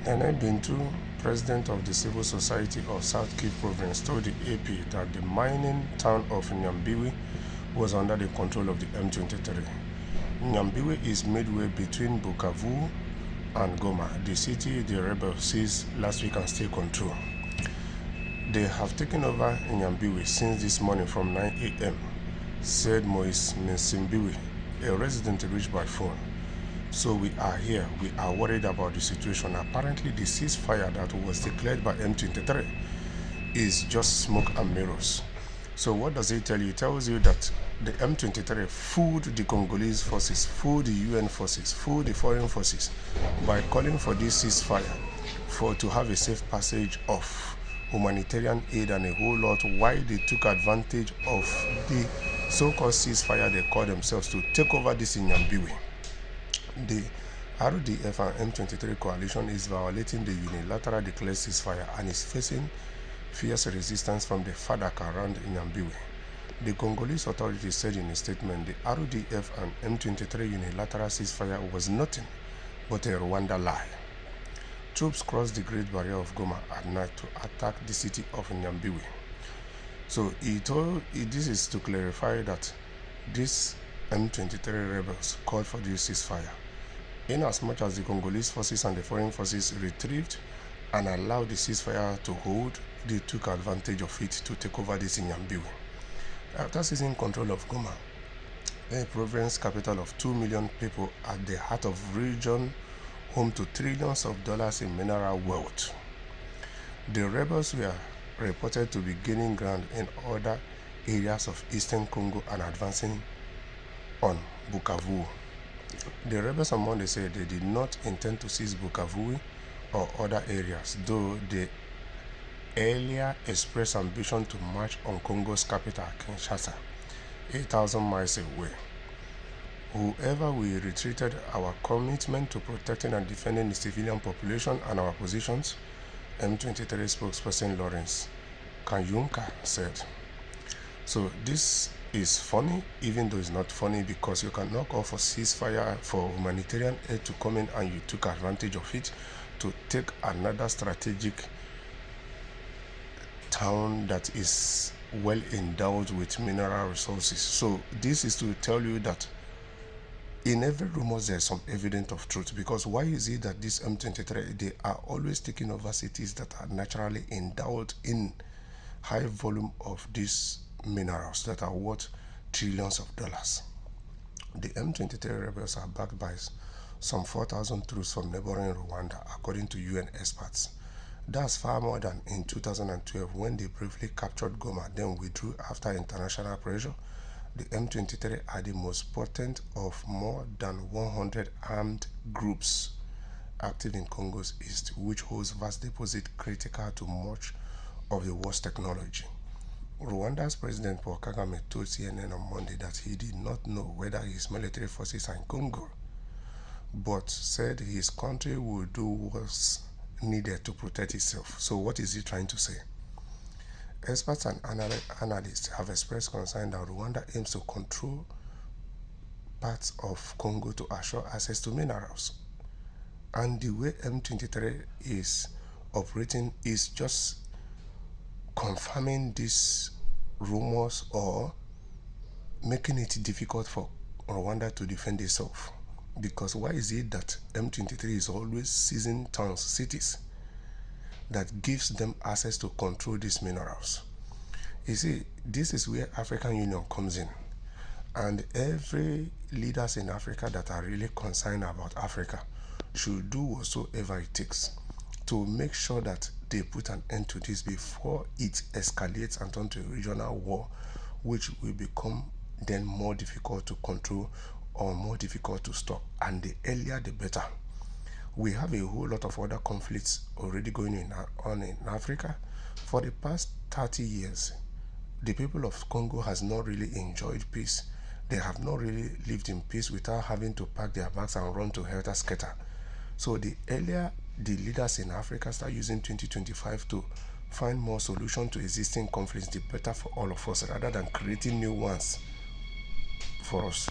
Nene Bintu, president of the Civil Society of South Kivu Province, told the AP that the mining town of Nyambiwe was under the control of the M23. Nyambiwe is midway between Bukavu and Goma, the city the rebels seized last week and still control. They have taken over Nyambiwe since this morning from 9 a.m., said Moise Nsimbiwe, a resident reached by phone. So we are here. We are worried about the situation. Apparently, the ceasefire that was declared by M23 is just smoke and mirrors. So what does it tell you? It tells you that the M23 fooled the Congolese forces, fooled the UN forces, fooled the foreign forces by calling for this ceasefire to have a safe passage of humanitarian aid and a whole lot, while they took advantage of the so-called ceasefire they call themselves to take over this in Nyambiwe. The RDF and M23 coalition is violating the unilateral declared ceasefire and is facing fierce resistance from the FADC around Nyambiwe. The Congolese authorities said in a statement the RDF and M23 unilateral ceasefire was nothing but a Rwanda lie. Troops crossed the Great Barrier of Goma at night to attack the city of Nyambiwe. So this is to clarify that these M23 rebels called for this ceasefire. In as much as the Congolese forces and the foreign forces retrieved and allowed the ceasefire to hold, they took advantage of it to take over this in Nyambiwe. After seizing control of Goma, a province capital of 2 million people at the heart of region home to trillions of dollars in mineral wealth, the rebels were reported to be gaining ground in other areas of eastern Congo and advancing on Bukavu. The rebels on Monday said they did not intend to seize Bukavu or other areas, though they earlier expressed ambition to march on Congo's capital, Kinshasa, 8,000 miles away. Whoever we retreated, our commitment to protecting and defending the civilian population and our positions, M23 spokesperson Lawrence Kanyunka said. So this is funny, even though it's not funny, because you cannot call for ceasefire for humanitarian aid to come in and you took advantage of it to take another strategic town that is well endowed with mineral resources. So this is to tell you that in every rumor there's some evidence of truth, because why is it that this M23, they are always taking over cities that are naturally endowed in high volume of these minerals that are worth trillions of dollars? The M23 rebels are backed by some 4,000 troops from neighboring Rwanda, according to UN experts. That's far more than in 2012 when they briefly captured Goma, then withdrew after international pressure. The M23 are the most potent of more than 100 armed groups active in Congo's east, which holds vast deposits critical to much of the world's technology. Rwanda's President Paul Kagame told CNN on Monday that he did not know whether his military forces are in Congo, but said his country will do what's needed to protect itself. So what is he trying to say? Experts and analysts have expressed concern that Rwanda aims to control parts of Congo to assure access to minerals. And the way M23 is operating is just confirming these rumors or making it difficult for Rwanda to defend itself. Because why is it that M23 is always seizing towns, cities, that gives them access to control these minerals? You see, this is where African Union comes in. And every leaders in Africa that are really concerned about Africa should do whatsoever it takes to make sure that they put an end to this before it escalates and turns to a regional war, which will become then more difficult to control or more difficult to stop. And the earlier the better. We have a whole lot of other conflicts already going on in Africa. For the past 30 years, the people of Congo has not really enjoyed peace. They have not really lived in peace without having to pack their bags and run to helter-skelter. So the earlier the leaders in Africa start using 2025 to find more solutions to existing conflicts, the better for all of us, rather than creating new ones for us.